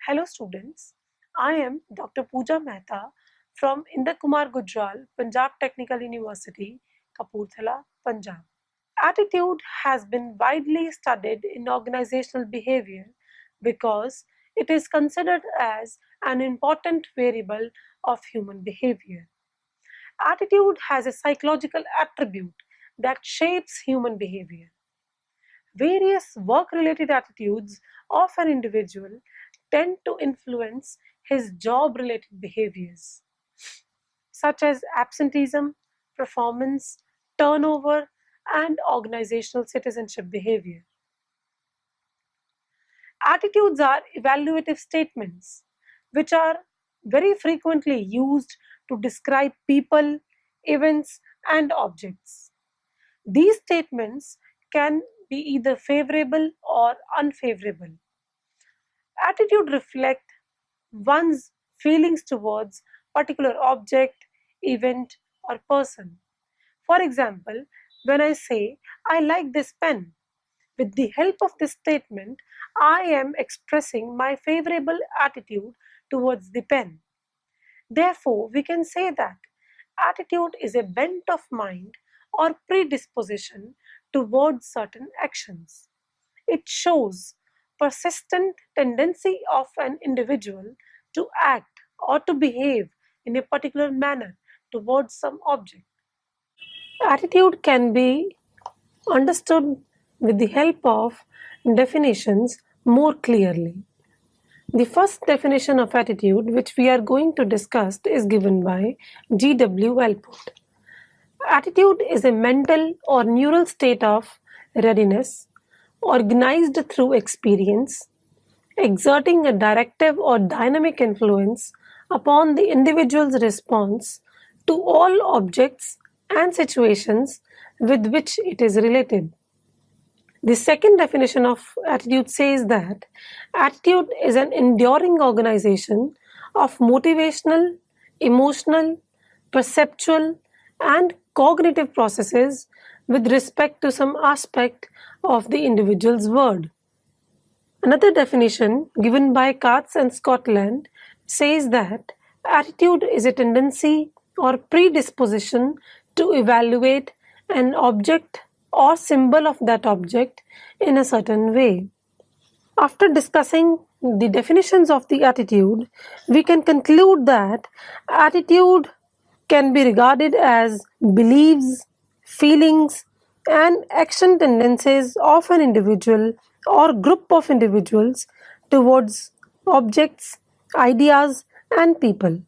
Hello students, I am Dr. Pooja Mehta from Inder Kumar Gujral, Punjab Technical University, Kapurthala, Punjab. Attitude has been widely studied in organizational behavior because it is considered as an important variable of human behavior. Attitude has a psychological attribute that shapes human behavior. Various work-related attitudes of an individual tend to influence his job-related behaviors, such as absenteeism, performance, turnover, and organizational citizenship behavior. Attitudes are evaluative statements, which are very frequently used to describe people, events, and objects. These statements can be either favorable or unfavorable. Attitude reflect one's feelings towards particular object, event, or person. For example, when I say, I like this pen, with the help of this statement, I am expressing my favorable attitude towards the pen. Therefore, we can say that attitude is a bent of mind or predisposition towards certain actions. It shows persistent tendency of an individual to act or to behave in a particular manner towards some object. Attitude can be understood with the help of definitions more clearly. The first definition of attitude, which we are going to discuss, is given by G.W. Walpole. Attitude is a mental or neural state of readiness, organized through experience, exerting a directive or dynamic influence upon the individual's response to all objects and situations with which it is related. The second definition of attitude says that attitude is an enduring organization of motivational, emotional, perceptual, and cognitive processes with respect to some aspect of the individual's world. Another definition given by Katz and Scotland says that attitude is a tendency or predisposition to evaluate an object or symbol of that object in a certain way. After discussing the definitions of the attitude, we can conclude that attitude can be regarded as beliefs, feelings, and action tendencies of an individual or group of individuals towards objects, ideas, and people.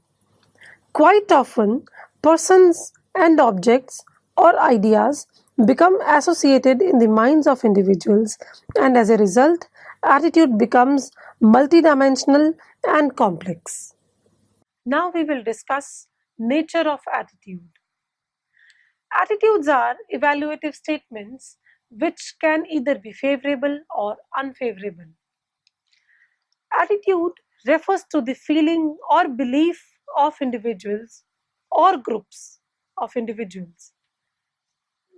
Quite often, persons and objects or ideas become associated in the minds of individuals, and as a result, attitude becomes multidimensional and complex. Now we will discuss nature of attitude. Attitudes are evaluative statements which can either be favorable or unfavorable. Attitude refers to the feeling or belief of individuals or groups of individuals.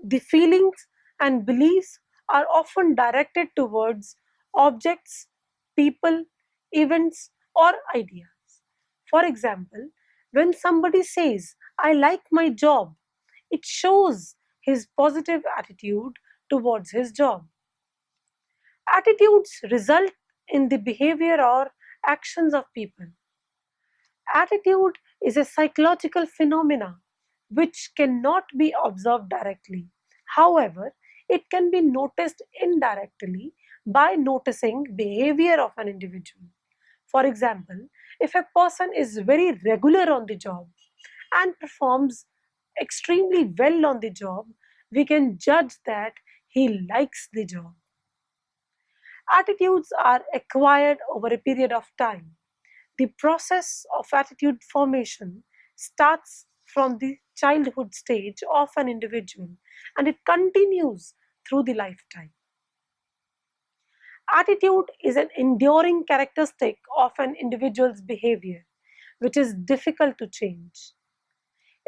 The feelings and beliefs are often directed towards objects, people, events, or ideas. For example, when somebody says, I like my job, it shows his positive attitude towards his job. Attitudes result in the behavior or actions of people. Attitude is a psychological phenomena which cannot be observed directly. However, it can be noticed indirectly by noticing behavior of an individual. For example, if a person is very regular on the job and performs extremely well on the job, we can judge that he likes the job. Attitudes are acquired over a period of time. The process of attitude formation starts from the childhood stage of an individual and it continues through the lifetime. Attitude is an enduring characteristic of an individual's behavior, which is difficult to change.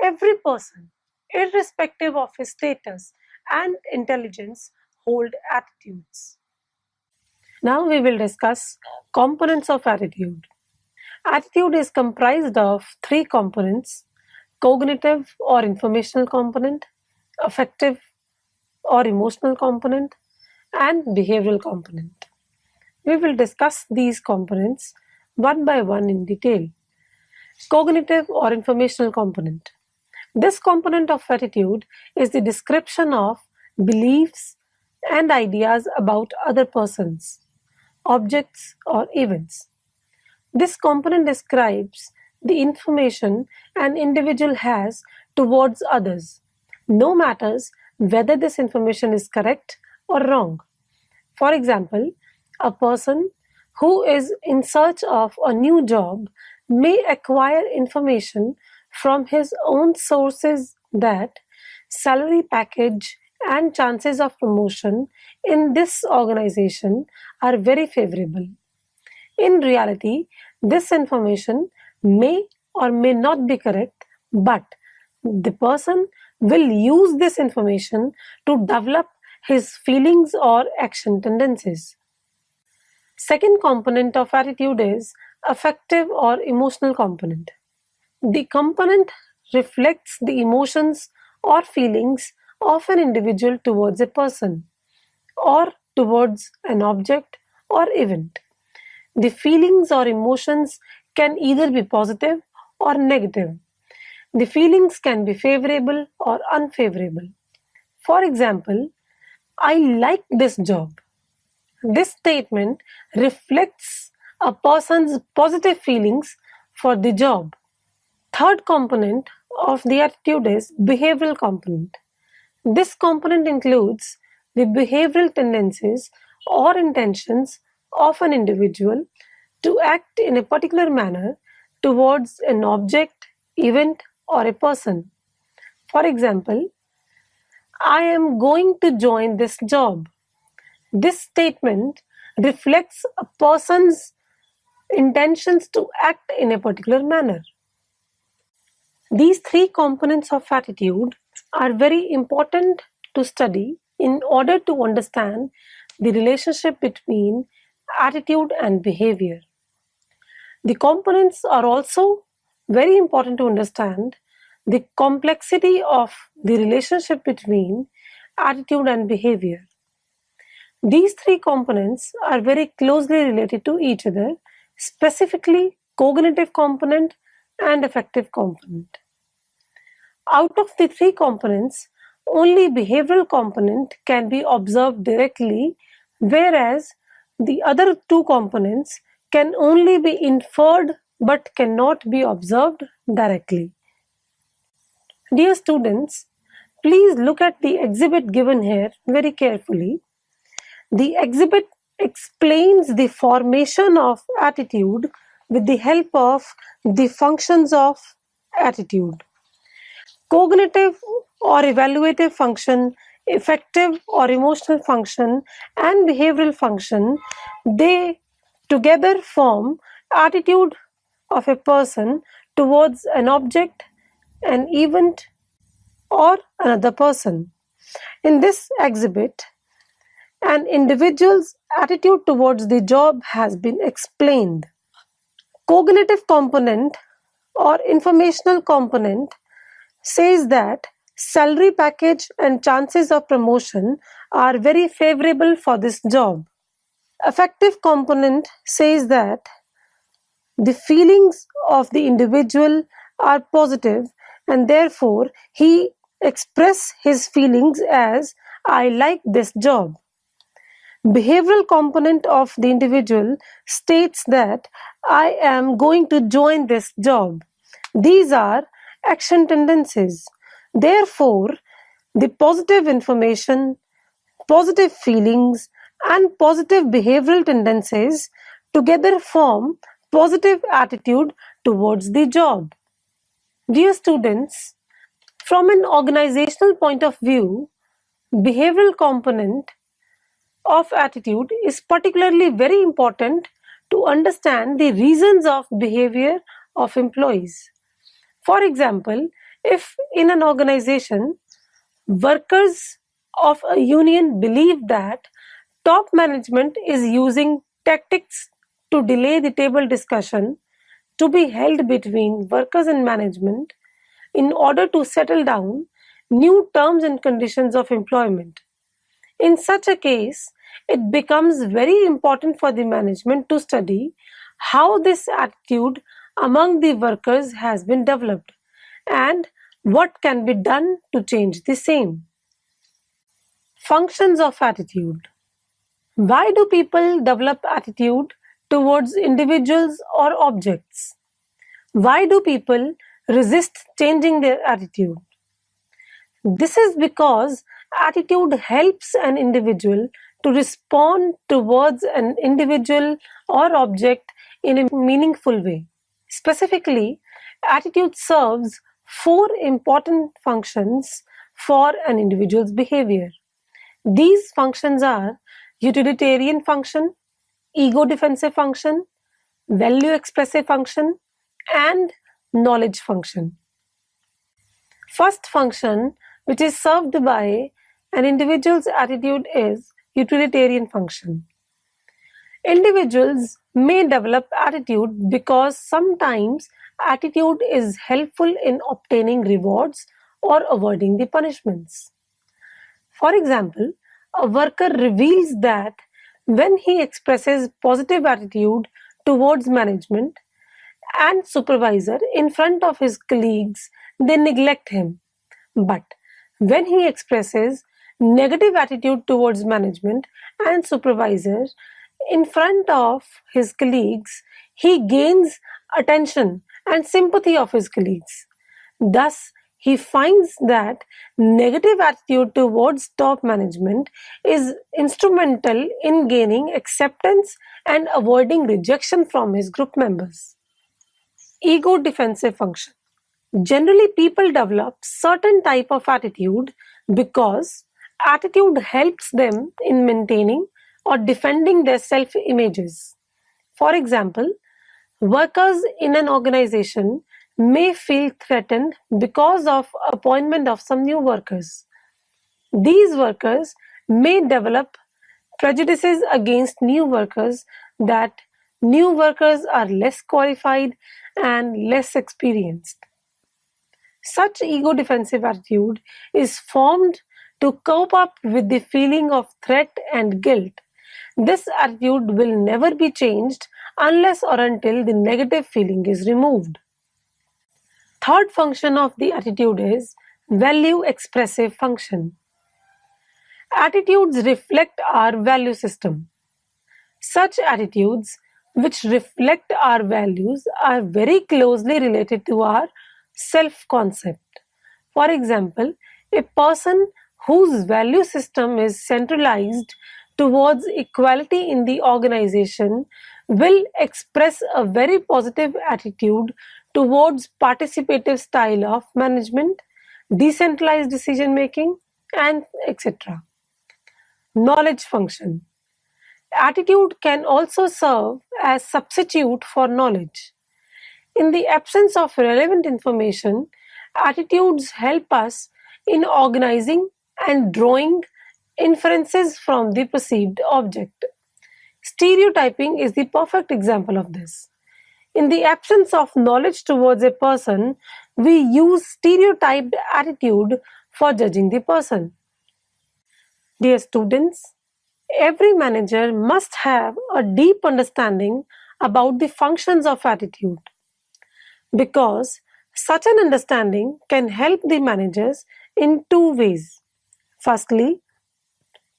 Every person, irrespective of his status and intelligence, hold attitudes. Now we will discuss components of attitude. Attitude is comprised of three components: cognitive or informational component, affective or emotional component, and behavioral component. We will discuss these components one by one in detail. Cognitive or informational component. This component of attitude is the description of beliefs and ideas about other persons, objects, or events. This component describes the information an individual has towards others, no matters whether this information is correct or wrong. For example, a person who is in search of a new job may acquire information from his own sources that salary package and chances of promotion in this organization are very favorable. In reality, this information may or may not be correct, but the person will use this information to develop his feelings or action tendencies. Second component of attitude is affective or emotional component. The component reflects the emotions or feelings of an individual towards a person or towards an object or event. The feelings or emotions can either be positive or negative. The feelings can be favorable or unfavorable. For example, I like this job. This statement reflects a person's positive feelings for the job. Third component of the attitude is behavioral component. This component includes the behavioral tendencies or intentions of an individual to act in a particular manner towards an object, event, or a person. For example, I am going to join this job. This statement reflects a person's intentions to act in a particular manner. These three components of attitude are very important to study in order to understand the relationship between attitude and behavior. The components are also very important to understand the complexity of the relationship between attitude and behavior. These three components are very closely related to each other, specifically cognitive component and affective component. Out of the three components, only behavioral component can be observed directly, whereas the other two components can only be inferred but cannot be observed directly. Dear students, please look at the exhibit given here very carefully. The exhibit explains the formation of attitude with the help of the functions of attitude. Cognitive or evaluative function, affective or emotional function, and behavioral function, they together form attitude of a person towards an object, an event, or another person. In this exhibit, an individual's attitude towards the job has been explained. Cognitive component or informational component says that salary package and chances of promotion are very favorable for this job. Affective component says that the feelings of the individual are positive and therefore he expresses his feelings as I like this job. Behavioral component of the individual states that I am going to join this job. These are action tendencies. Therefore, the positive information, positive feelings, and positive behavioral tendencies together form positive attitude towards the job. Dear students, from an organizational point of view, behavioral component of attitude is particularly very important to understand the reasons of behavior of employees. For example, if in an organization, workers of a union believe that Top management is using tactics to delay the table discussion to be held between workers and management in order to settle down new terms and conditions of employment. In such a case, it becomes very important for the management to study how this attitude among the workers has been developed and what can be done to change the same. Functions of attitude. Why do people develop attitude towards individuals or objects? Why do people resist changing their attitude? This is because attitude helps an individual to respond towards an individual or object in a meaningful way. Specifically, attitude serves four important functions for an individual's behavior. These functions are utilitarian function, ego defensive function, value expressive function, and knowledge function. First function, which is served by an individual's attitude, is utilitarian function. Individuals may develop attitude because sometimes attitude is helpful in obtaining rewards or avoiding the punishments. For example, a worker reveals that when he expresses positive attitude towards management and supervisor in front of his colleagues, they neglect him. But when he expresses negative attitude towards management and supervisor in front of his colleagues, he gains attention and sympathy of his colleagues. Thus, he finds that negative attitude towards top management is instrumental in gaining acceptance and avoiding rejection from his group members. Ego defensive function. Generally, people develop certain type of attitude because attitude helps them in maintaining or defending their self-images. For example, workers in an organization may feel threatened because of appointment of some new workers. These workers may develop prejudices against new workers that new workers are less qualified and less experienced. Such ego defensive attitude is formed to cope up with the feeling of threat and guilt. This attitude will never be changed unless or until the negative feeling is removed. Third function of the attitude is value expressive function. Attitudes reflect our value system. Such attitudes which reflect our values are very closely related to our self-concept. For example, a person whose value system is centralized towards equality in the organization will express a very positive attitude towards participative style of management, decentralized decision making, and etc. Knowledge function. Attitude can also serve as substitute for knowledge. In the absence of relevant information, attitudes help us in organizing and drawing inferences from the perceived object. Stereotyping is the perfect example of this. In the absence of knowledge towards a person, we use stereotyped attitude for judging the person. Dear students, every manager must have a deep understanding about the functions of attitude, because such an understanding can help the managers in two ways. Firstly,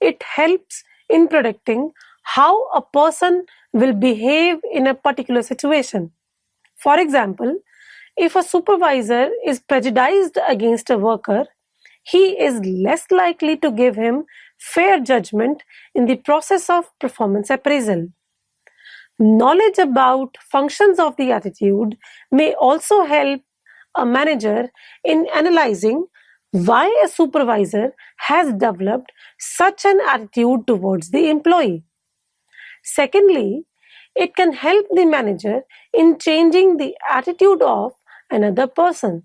it helps in predicting how a person will behave in a particular situation. For example, if a supervisor is prejudiced against a worker, he is less likely to give him fair judgment in the process of performance appraisal. Knowledge about functions of the attitude may also help a manager in analyzing why a supervisor has developed such an attitude towards the employee. Secondly, it can help the manager in changing the attitude of another person.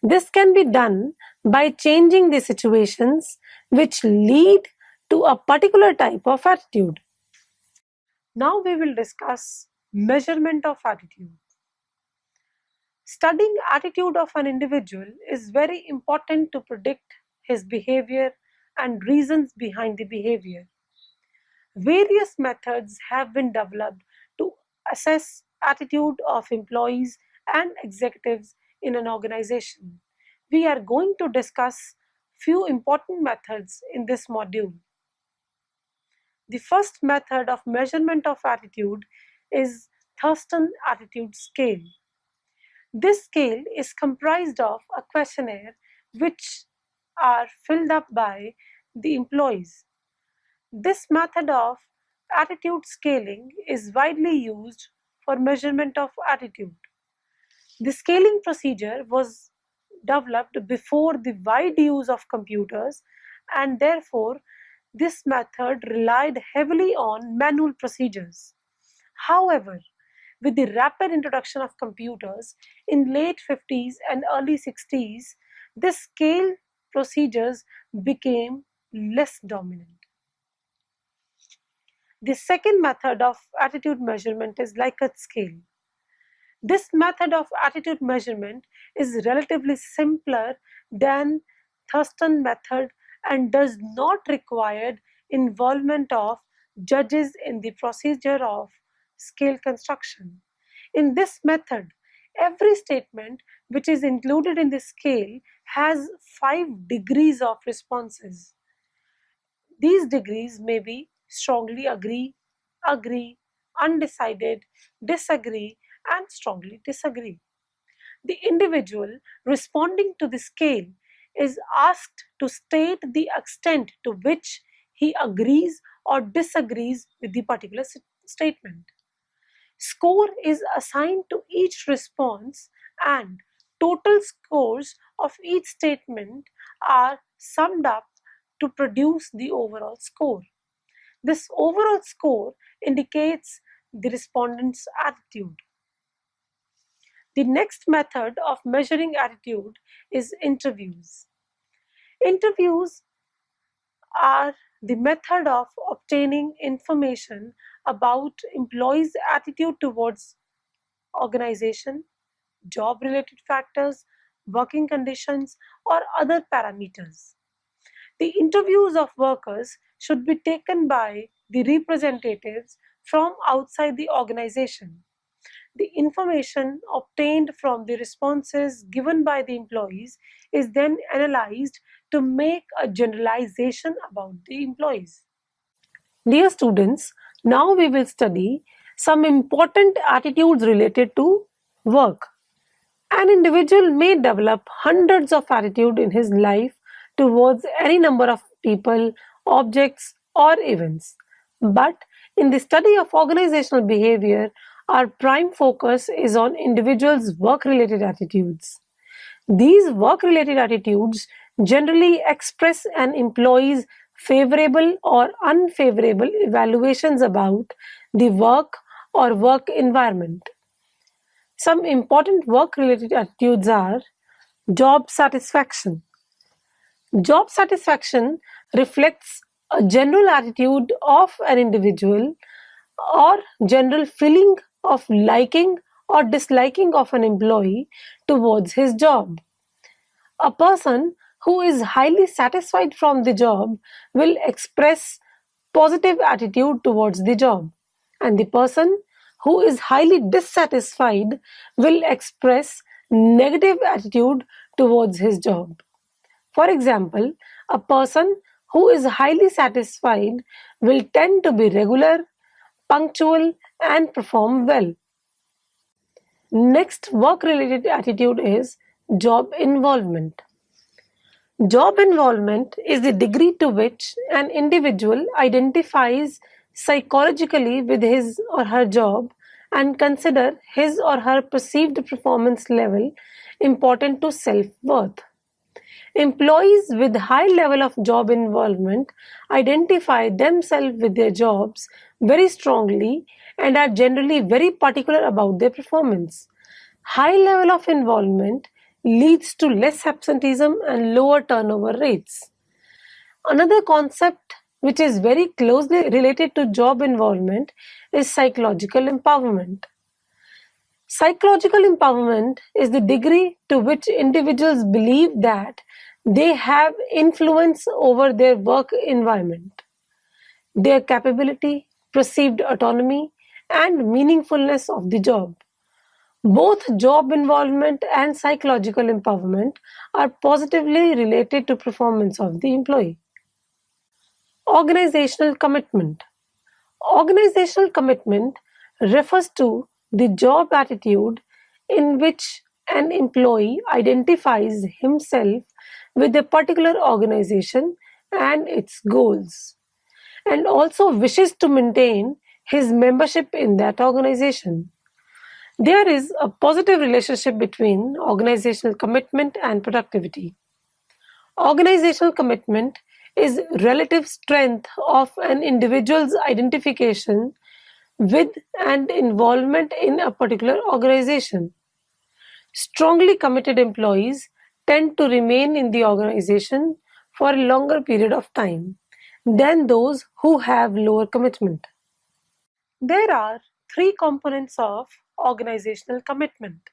This can be done by changing the situations which lead to a particular type of attitude. Now we will discuss measurement of attitude. Studying attitude of an individual is very important to predict his behavior and reasons behind the behavior. Various methods have been developed to assess attitude of employees and executives in an organization. We are going to discuss few important methods in this module. The first method of measurement of attitude is Thurston Attitude Scale. This scale is comprised of a questionnaire which are filled up by the employees. This method of attitude scaling is widely used for measurement of attitude. The scaling procedure was developed before the wide use of computers, and therefore this method relied heavily on manual procedures. However, with the rapid introduction of computers in late 50s and early 60s, this scale procedures became less dominant. The second method of attitude measurement is Likert scale. This method of attitude measurement is relatively simpler than Thurston method and does not require involvement of judges in the procedure of scale construction. In this method, every statement which is included in the scale has 5 degrees of responses. These degrees may be strongly agree, agree, undecided, disagree, and strongly disagree. The individual responding to the scale is asked to state the extent to which he agrees or disagrees with the particular statement. Score is assigned to each response, and total scores of each statement are summed up to produce the overall score. This overall score indicates the respondent's attitude. The next method of measuring attitude is interviews. Interviews are the method of obtaining information about employees' attitude towards organization, job-related factors, working conditions, or other parameters. The interviews of workers should be taken by the representatives from outside the organization. The information obtained from the responses given by the employees is then analyzed to make a generalization about the employees. Dear students, now we will study some important attitudes related to work. An individual may develop hundreds of attitudes in his life towards any number of people, objects, or events. But in the study of organizational behavior, our prime focus is on individuals' work-related attitudes. These work-related attitudes generally express an employee's favorable or unfavorable evaluations about the work or work environment. Some important work-related attitudes are job satisfaction. Job satisfaction reflects a general attitude of an individual or general feeling of liking or disliking of an employee towards his job. A person who is highly satisfied from the job will express positive attitude towards the job, and the person who is highly dissatisfied will express negative attitude towards his job. For example, a person who is highly satisfied will tend to be regular, punctual, and perform well. Next work-related attitude is job involvement. Job involvement is the degree to which an individual identifies psychologically with his or her job and consider his or her perceived performance level important to self-worth. Employees with high level of job involvement identify themselves with their jobs very strongly and are generally very particular about their performance. High level of involvement leads to less absenteeism and lower turnover rates. Another concept which is very closely related to job involvement, is psychological empowerment. Psychological empowerment is the degree to which individuals believe that they have influence over their work environment, their capability, perceived autonomy, and meaningfulness of the job. Both job involvement and psychological empowerment are positively related to performance of the employee. Organizational commitment. Organizational commitment refers to the job attitude in which an employee identifies himself with a particular organization and its goals, and also wishes to maintain his membership in that organization. There is a positive relationship between organizational commitment and productivity. Organizational commitment is relative strength of an individual's identification with and involvement in a particular organization. Strongly committed employees tend to remain in the organization for a longer period of time than those who have lower commitment. There are three components of organizational commitment.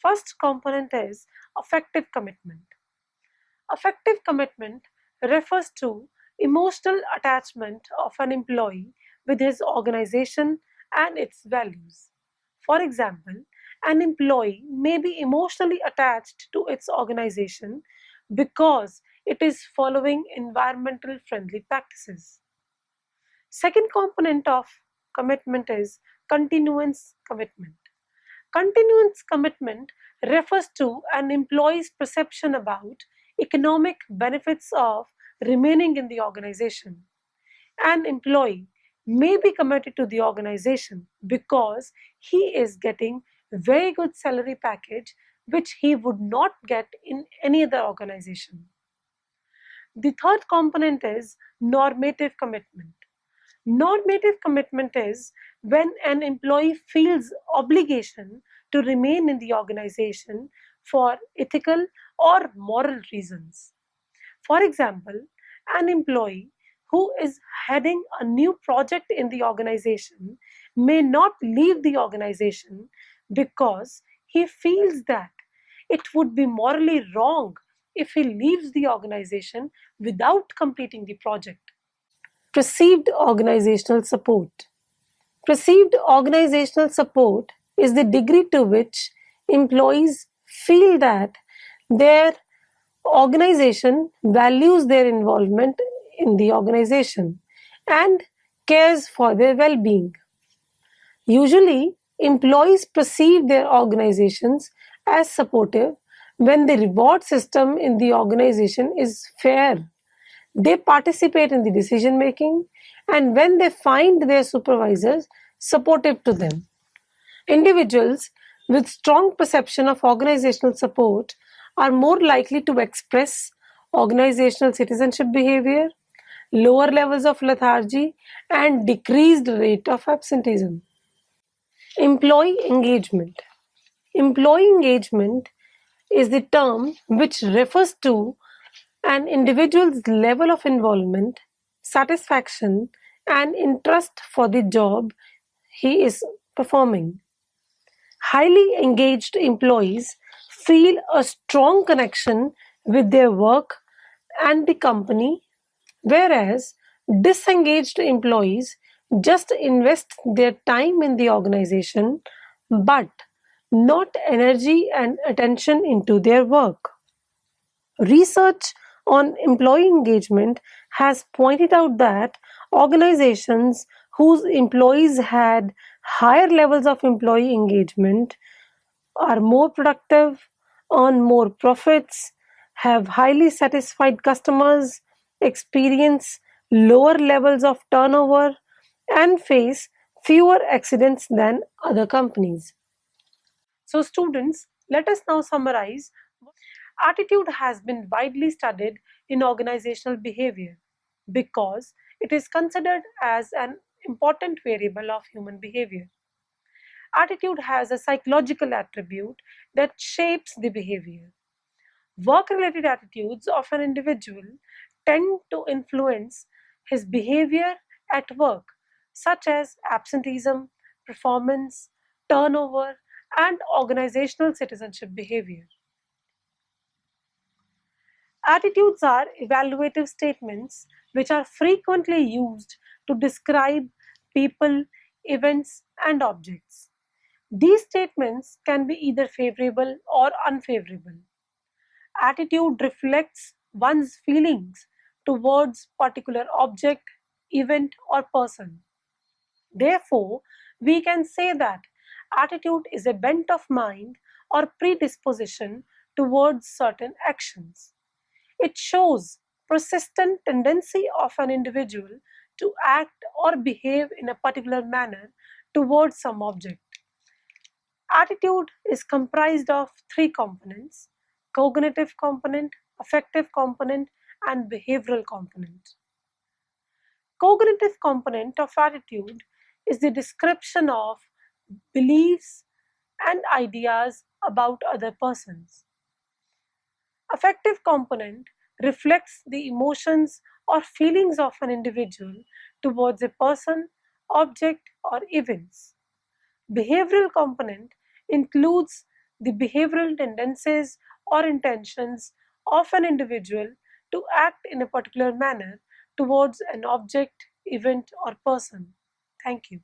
First component is affective commitment. Affective commitment refers to emotional attachment of an employee with his organization and its values. For example, an employee may be emotionally attached to its organization because it is following environmental friendly practices. Second component of commitment is continuance commitment. Continuance commitment refers to an employee's perception about economic benefits of remaining in the organization. An employee may be committed to the organization because he is getting very good salary package which he would not get in any other organization. The third component is normative commitment. Normative commitment is when an employee feels obligation to remain in the organization for ethical or moral reasons. For example, an employee who is heading a new project in the organization may not leave the organization because he feels that it would be morally wrong if he leaves the organization without completing the project. Perceived organizational support. Perceived organizational support is the degree to which employees feel that their organization values their involvement in the organization and cares for their well being. Usually, employees perceive their organizations as supportive when the reward system in the organization is fair. They participate in the decision making and when they find their supervisors supportive to them. Individuals with strong perception of organizational support are more likely to express organizational citizenship behavior, lower levels of lethargy, and decreased rate of absenteeism. Employee engagement. Employee engagement is the term which refers to an individual's level of involvement, satisfaction, and interest for the job he is performing. Highly engaged employees feel a strong connection with their work and the company, whereas disengaged employees just invest their time in the organization but not energy and attention into their work. Research on employee engagement has pointed out that organizations whose employees had higher levels of employee engagement are more productive, earn more profits, have highly satisfied customers, experience lower levels of turnover, and face fewer accidents than other companies. So, students, let us now summarize. Attitude has been widely studied in organizational behavior because it is considered as an important variable of human behavior. Attitude has a psychological attribute that shapes the behavior. Work related attitudes of an individual tend to influence his behavior at work, such as absenteeism, performance, turnover, and organizational citizenship behavior. Attitudes are evaluative statements which are frequently used to describe people, events, and objects. These statements can be either favorable or unfavorable. Attitude reflects one's feelings towards particular object, event, or person. Therefore, we can say that attitude is a bent of mind or predisposition towards certain actions. It shows persistent tendency of an individual to act or behave in a particular manner towards some object. Attitude is comprised of three components: cognitive component, affective component, and behavioral component. Cognitive component of attitude is the description of beliefs and ideas about other persons. Affective component reflects the emotions or feelings of an individual towards a person, object, or events. Behavioral component includes the behavioral tendencies or intentions of an individual to act in a particular manner towards an object, event, or person. Thank you.